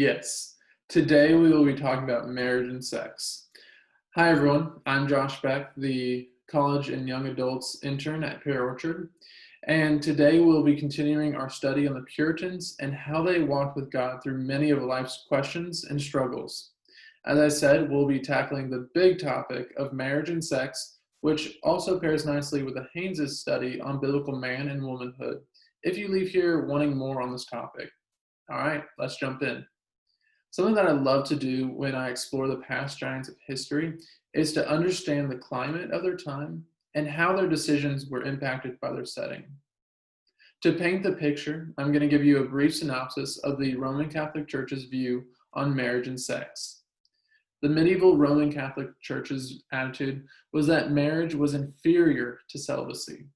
Yes. Today we will be talking about marriage and sex. Hi everyone, I'm Josh Beck, the college and young adults intern at Pear Orchard, and today we'll be continuing our study on the Puritans and how they walked with God through many of life's questions and struggles. As I said, we'll be tackling the big topic of marriage and sex, which also pairs nicely with the Haynes' study on biblical man and womanhood, if you leave here wanting more on this topic. All right, let's jump in. Something that I love to do when I explore the past giants of history is to understand the climate of their time and how their decisions were impacted by their setting. To paint the picture, I'm going to give you a brief synopsis of the Roman Catholic Church's view on marriage and sex. The medieval Roman Catholic Church's attitude was that marriage was inferior to celibacy.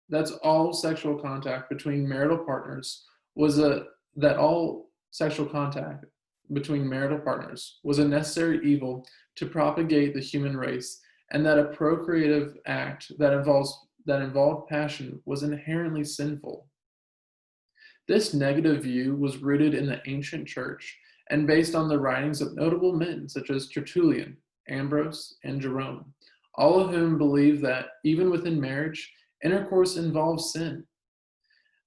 That's all sexual contact between marital partners was a that all sexual contact between marital partners was a necessary evil to propagate the human race, and that a procreative act that involved passion was inherently sinful. This negative view was rooted in the ancient church and based on the writings of notable men such as Tertullian, Ambrose, and Jerome, all of whom believed that even within marriage, intercourse involves sin.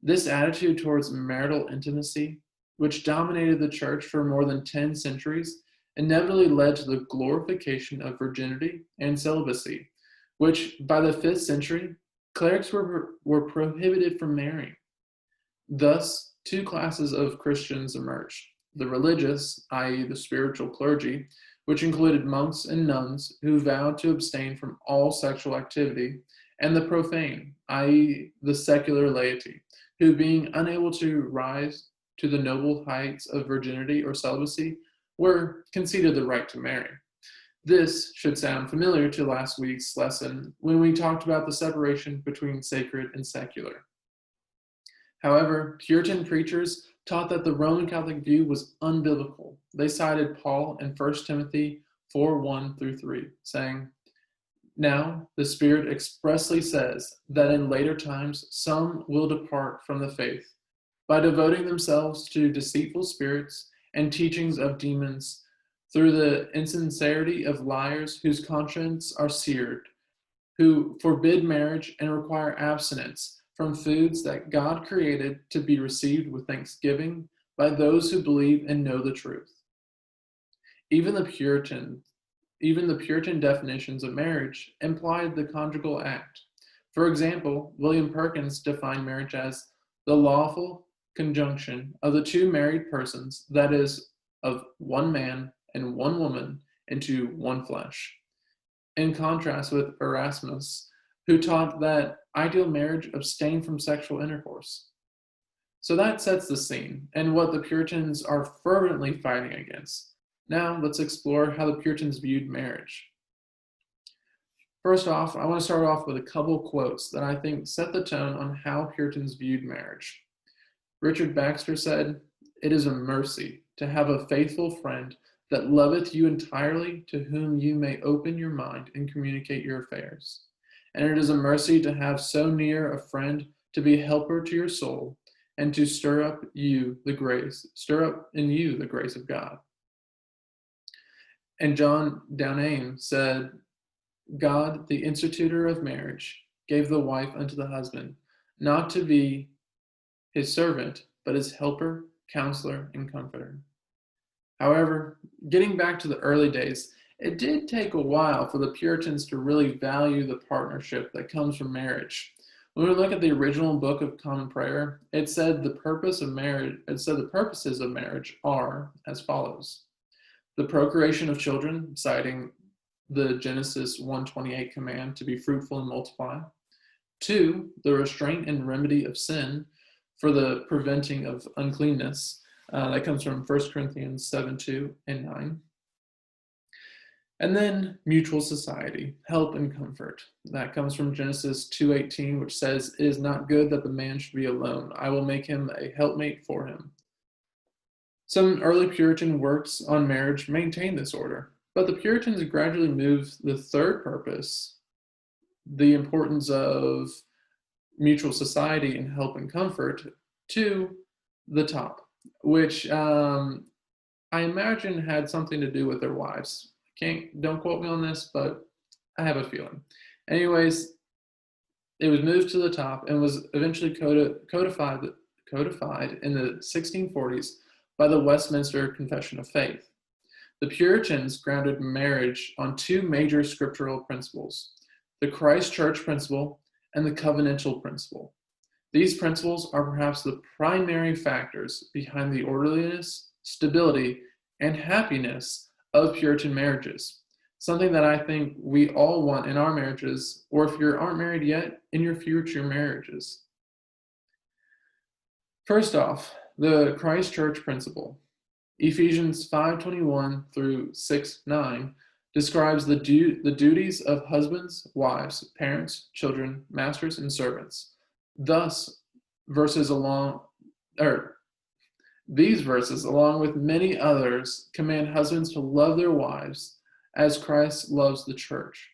This attitude towards marital intimacy, which dominated the church for more than 10 centuries, inevitably led to the glorification of virginity and celibacy, which by the 5th century, clerics were prohibited from marrying. Thus, two classes of Christians emerged: the religious, i.e., the spiritual clergy, which included monks and nuns who vowed to abstain from all sexual activity, and the profane, i.e., the secular laity, who, being unable to rise to the noble heights of virginity or celibacy, were conceded the right to marry. This should sound familiar to last week's lesson when we talked about the separation between sacred and secular. However, Puritan preachers taught that the Roman Catholic view was unbiblical. They cited Paul in 1 Timothy 4:1 through 3, saying, "Now the Spirit expressly says that in later times some will depart from the faith by devoting themselves to deceitful spirits and teachings of demons, through the insincerity of liars whose consciences are seared, who forbid marriage and require abstinence from foods that God created to be received with thanksgiving by those who believe and know the truth." Even the Puritan definitions of marriage implied the conjugal act. For example, William Perkins defined marriage as the lawful conjunction of the two married persons, that is, of one man and one woman, into one flesh, in contrast with Erasmus, who taught that ideal marriage abstained from sexual intercourse. So that sets the scene and what the Puritans are fervently fighting against. Now let's explore how the Puritans viewed marriage. First off, I want to start off with a couple quotes that I think set the tone on how Puritans viewed marriage. Richard Baxter said, "It is a mercy to have a faithful friend that loveth you entirely, to whom you may open your mind and communicate your affairs. And it is a mercy to have so near a friend to be a helper to your soul, and to stir up in you the grace of God." And John Downame said, "God, the institutor of marriage, gave the wife unto the husband, not to be his servant, but his helper, counselor, and comforter." However, getting back to the early days, it did take a while for the Puritans to really value the partnership that comes from marriage. When we look at the original Book of Common Prayer, it said the purposes of marriage are as follows: the procreation of children, citing the Genesis 1:28 command to be fruitful and multiply. 2, the restraint and remedy of sin, for the preventing of uncleanness. That comes from 1 Corinthians 7:2 and 9. And then mutual society, help and comfort. That comes from Genesis 2:18, which says, "It is not good that the man should be alone. I will make him a helpmate for him." Some early Puritan works on marriage maintain this order, but the Puritans gradually moved the third purpose, the importance of mutual society and help and comfort, to the top, which I imagine had something to do with their wives. Don't quote me on this, but I have a feeling. Anyways, it was moved to the top and was eventually codified in the 1640s by the Westminster Confession of Faith. The Puritans grounded marriage on two major scriptural principles: the Christ Church principle and the covenantal principle. These principles are perhaps the primary factors behind the orderliness, stability, and happiness of Puritan marriages, something that I think we all want in our marriages, or if you aren't married yet, in your future marriages. First off, the Christ Church principle. Ephesians 5:21 through 6:9 describes the duties of husbands, wives, parents, children, masters, and servants. Thus, these verses, along with many others, command husbands to love their wives as Christ loves the church,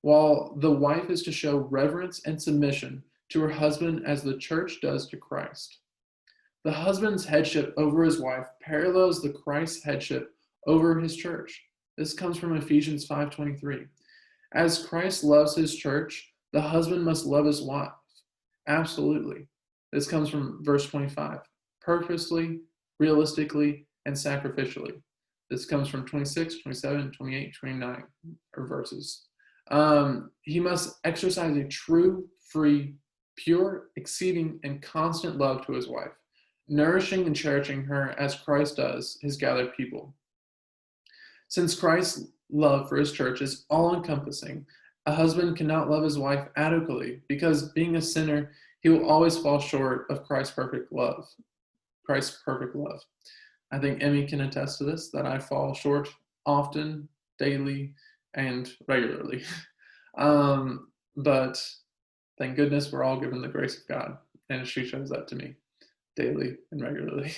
while the wife is to show reverence and submission to her husband as the church does to Christ. The husband's headship over his wife parallels the Christ's headship over his church. This comes from Ephesians 5:23. As Christ loves his church, the husband must love his wife. Absolutely. This comes from verse 25. Purposely, realistically, and sacrificially. This comes from 26, 27, 28, 29 verses. He must exercise a true, free, pure, exceeding, and constant love to his wife, nourishing and cherishing her as Christ does his gathered people. Since Christ's love for his church is all-encompassing, a husband cannot love his wife adequately because, being a sinner, he will always fall short of Christ's perfect love. I think Emmy can attest to this, that I fall short often, daily, and regularly. But thank goodness we're all given the grace of God, and she shows that to me daily and regularly.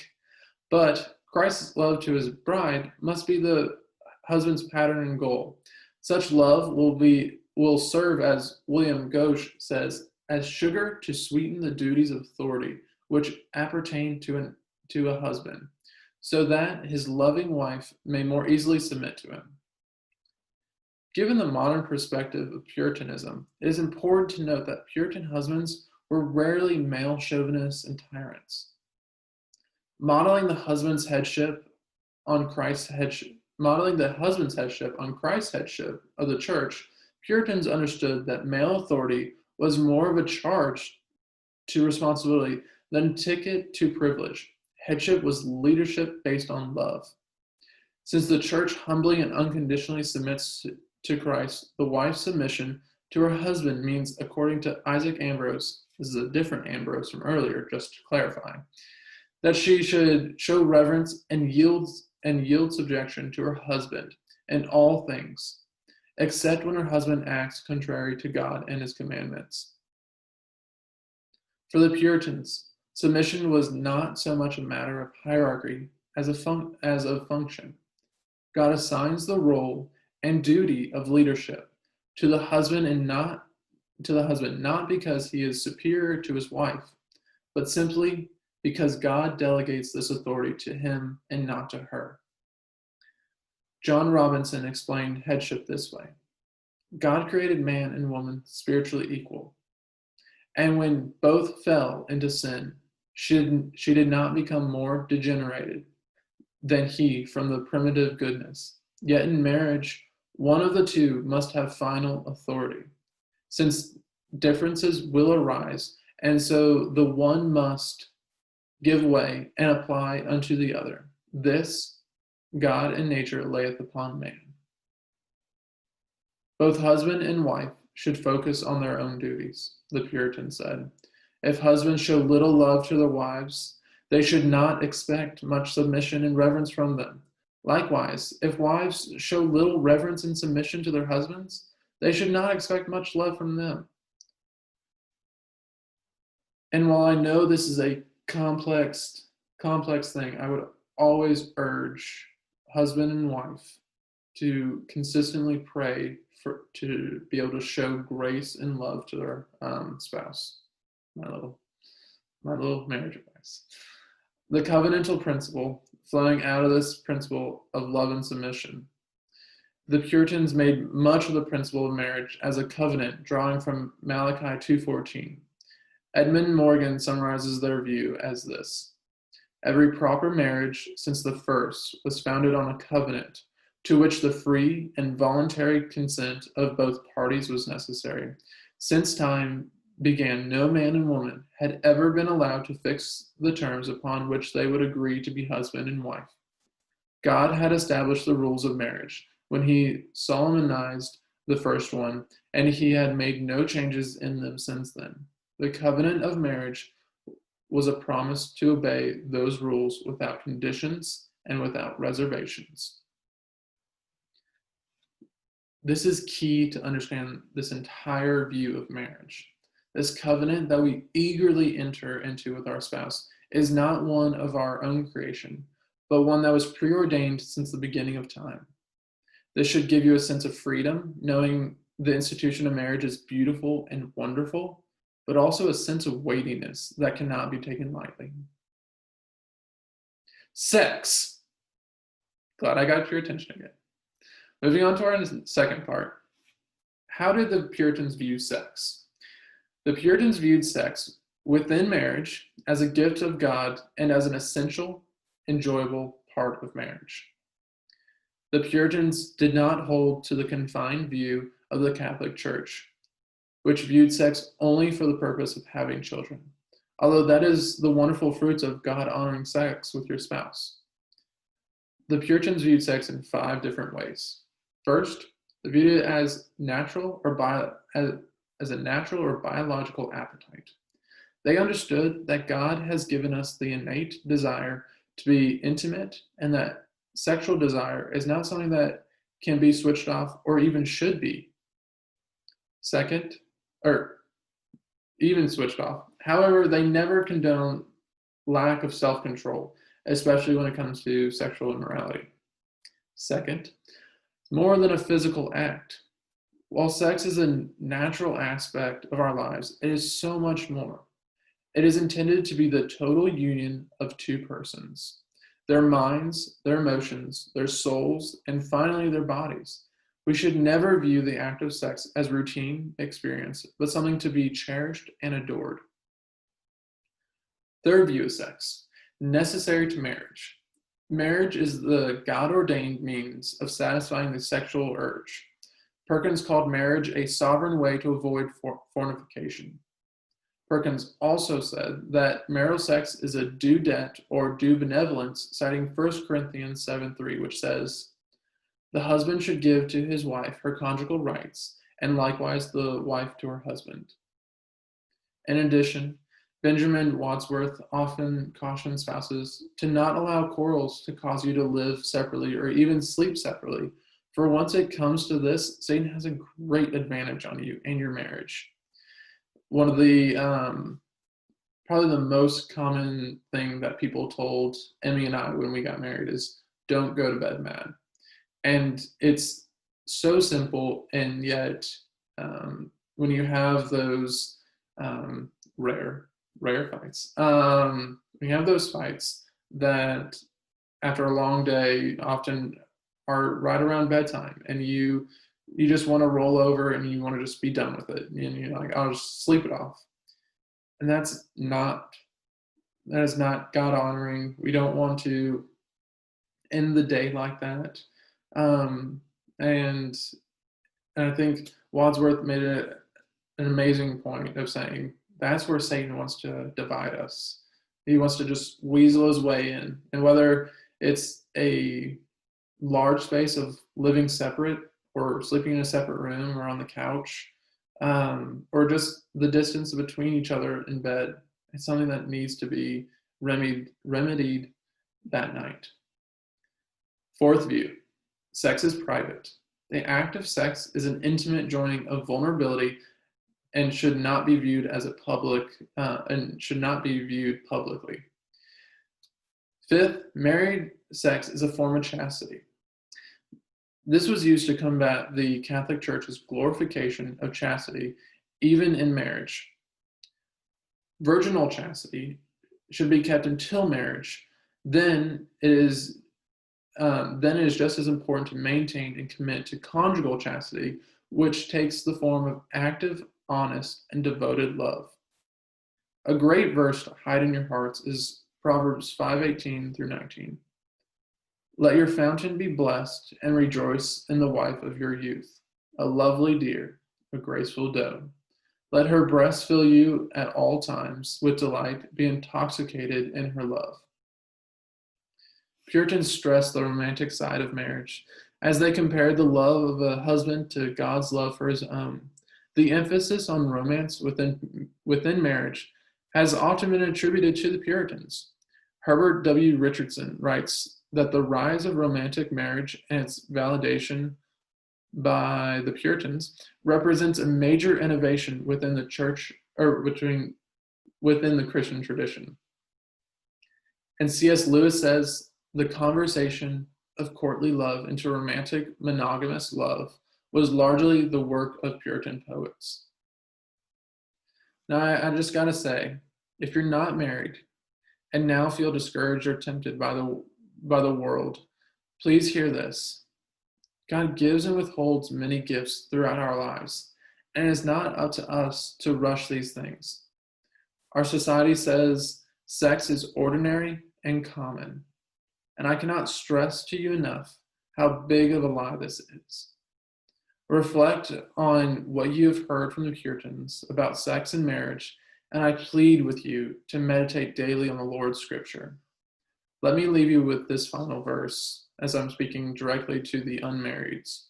But Christ's love to his bride must be the husband's pattern and goal. Such love will serve, as William Gauche says, as sugar to sweeten the duties of authority which appertain to a husband, so that his loving wife may more easily submit to him. Given the modern perspective of Puritanism, it is important to note that Puritan husbands were rarely male chauvinists and tyrants. Modeling the husband's headship on Christ's headship of the church, Puritans understood that male authority was more of a charge to responsibility than a ticket to privilege. Headship was leadership based on love. Since the church humbly and unconditionally submits to Christ, the wife's submission to her husband means, according to Isaac Ambrose, this is a different Ambrose from earlier, just to clarify, that she should show reverence and yield subjection to her husband in all things, except when her husband acts contrary to God and his commandments. For the Puritans, submission was not so much a matter of hierarchy as of function. God assigns the role and duty of leadership to the husband, not because he is superior to his wife, but simply because God delegates this authority to him and not to her. John Robinson explained headship this way: God created man and woman spiritually equal, and when both fell into sin, she did not become more degenerated than he from the primitive goodness. Yet in marriage, one of the two must have final authority, since differences will arise, and so the one must give way and apply unto the other. This God and nature layeth upon man. Both husband and wife should focus on their own duties, the Puritans said. If husbands show little love to their wives, they should not expect much submission and reverence from them. Likewise, if wives show little reverence and submission to their husbands, they should not expect much love from them. And while I know this is a complex thing, I would always urge husband and wife to consistently pray to be able to show grace and love to their spouse. My little marriage advice. The covenantal principle. flowing out of this principle of love and submission. The Puritans made much of the principle of marriage as a covenant, drawing from Malachi 2:14. Edmund Morgan summarizes their view as this: every proper marriage since the first was founded on a covenant to which the free and voluntary consent of both parties was necessary. Since time began, no man and woman had ever been allowed to fix the terms upon which they would agree to be husband and wife. God had established the rules of marriage when he solemnized the first one, and he had made no changes in them since then. The covenant of marriage was a promise to obey those rules without conditions and without reservations. This is key to understand this entire view of marriage. This covenant that we eagerly enter into with our spouse is not one of our own creation, but one that was preordained since the beginning of time. This should give you a sense of freedom, knowing the institution of marriage is beautiful and wonderful, but also a sense of weightiness that cannot be taken lightly. Sex. Glad I got your attention again. Moving on to our second part. How did the Puritans view sex? The Puritans viewed sex within marriage as a gift of God and as an essential, enjoyable part of marriage. The Puritans did not hold to the confined view of the Catholic Church, which viewed sex only for the purpose of having children, although that is the wonderful fruits of God-honoring sex with your spouse. The Puritans viewed sex in 5 different ways. First, they viewed it as natural or as a natural or biological appetite. They understood that God has given us the innate desire to be intimate, and that sexual desire is not something that can be switched off or even should be. Second, or even switched off. However, they never condone lack of self-control, especially when it comes to sexual immorality. Second, more than a physical act. While sex is a natural aspect of our lives, it is so much more. It is intended to be the total union of 2 persons, their minds, their emotions, their souls, and finally their bodies. We should never view the act of sex as routine experience, but something to be cherished and adored. Third view of sex, necessary to marriage. Marriage is the God-ordained means of satisfying the sexual urge. Perkins called marriage a sovereign way to avoid fornication. Perkins also said that marital sex is a due debt or due benevolence, citing 1 Corinthians 7:3, which says, "The husband should give to his wife her conjugal rights, and likewise the wife to her husband." In addition, Benjamin Wadsworth often cautioned spouses to not allow quarrels to cause you to live separately or even sleep separately, for once it comes to this, Satan has a great advantage on you and your marriage. One of the, probably the most common thing that people told Emmy and I when we got married is, don't go to bed mad. And it's so simple, and yet when you have those rare fights, when you have those fights that after a long day often are right around bedtime, and you just want to roll over and you want to just be done with it, and you're like, I'll just sleep it off. And that is not God honoring. We don't want to end the day like that. And I think Wadsworth made an amazing point of saying that's where Satan wants to divide us. He wants to just weasel his way in. And whether it's a large space of living separate or sleeping in a separate room or on the couch, or just the distance between each other in bed, it's something that needs to be remedied that night. Fourth view, sex is private. The act of sex is an intimate joining of vulnerability and should not be viewed as a public, and should not be viewed publicly. Fifth, married sex is a form of chastity. This was used to combat the Catholic Church's glorification of chastity, even in marriage. Virginal chastity should be kept until marriage, then it is just as important to maintain and commit to conjugal chastity, which takes the form of active, honest, and devoted love. A great verse to hide in your hearts is Proverbs 5:18 through 19. Let your fountain be blessed, and rejoice in the wife of your youth, a lovely deer, a graceful doe. Let her breast fill you at all times with delight, be intoxicated in her love. Puritans stress the romantic side of marriage as they compared the love of a husband to God's love for his own. The emphasis on romance within marriage has often been attributed to the Puritans. Herbert W. Richardson writes that the rise of romantic marriage and its validation by the Puritans represents a major innovation within the church or within the Christian tradition. And C.S. Lewis says the conversion of courtly love into romantic monogamous love was largely the work of Puritan poets. Now, I just gotta say, if you're not married and now feel discouraged or tempted by the world, please hear this. God gives and withholds many gifts throughout our lives, and it's not up to us to rush these things. Our society says sex is ordinary and common, and I cannot stress to you enough how big of a lie this is. Reflect on what you have heard from the Puritans about sex and marriage, and I plead with you to meditate daily on the Lord's Scripture. Let me leave you with this final verse as I'm speaking directly to the unmarrieds.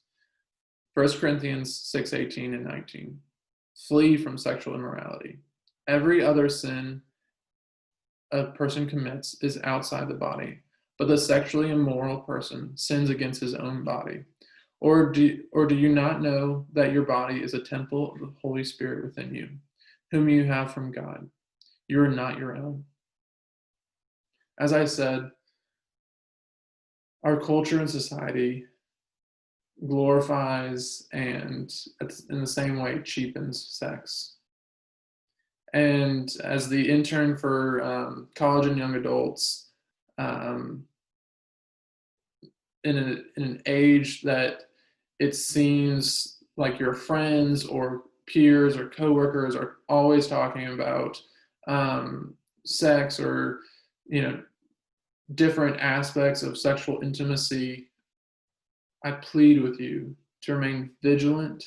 1 Corinthians 6:18 and 19. Flee from sexual immorality. Every other sin a person commits is outside the body, but the sexually immoral person sins against his own body. Or do you not know that your body is a temple of the Holy Spirit within you, whom you have from God? You are not your own. As I said, our culture and society glorifies and in the same way cheapens sex. And as the intern for college and young adults, in an age that it seems like your friends or peers or coworkers are always talking about sex or different aspects of sexual intimacy, I plead with you to remain vigilant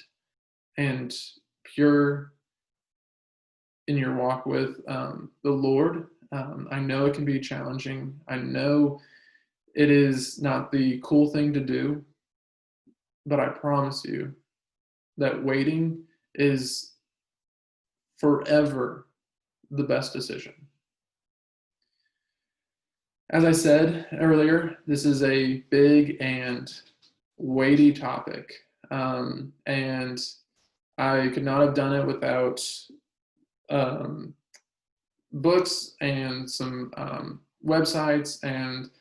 and pure in your walk with the Lord. I know it can be challenging. I know it is not the cool thing to do, but I promise you that waiting is forever the best decision. As I said earlier, this is a big and weighty topic, and I could not have done it without books and some websites and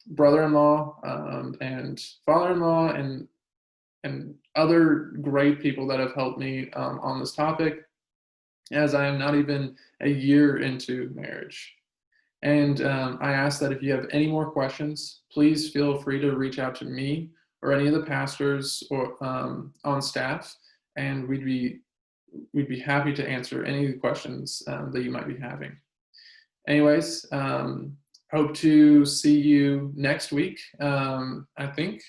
brother-in-law and father-in-law and other great people that have helped me on this topic, as I am not even a year into marriage. And I ask that if you have any more questions, please feel free to reach out to me or any of the pastors or on staff, and we'd be happy to answer any of the questions that you might be having. Anyways, hope to see you next week. I think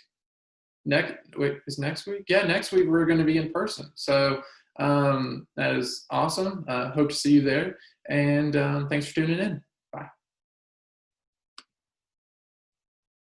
is next week? Yeah, next week we're going to be in person. So that is awesome. Hope to see you there, and thanks for tuning in.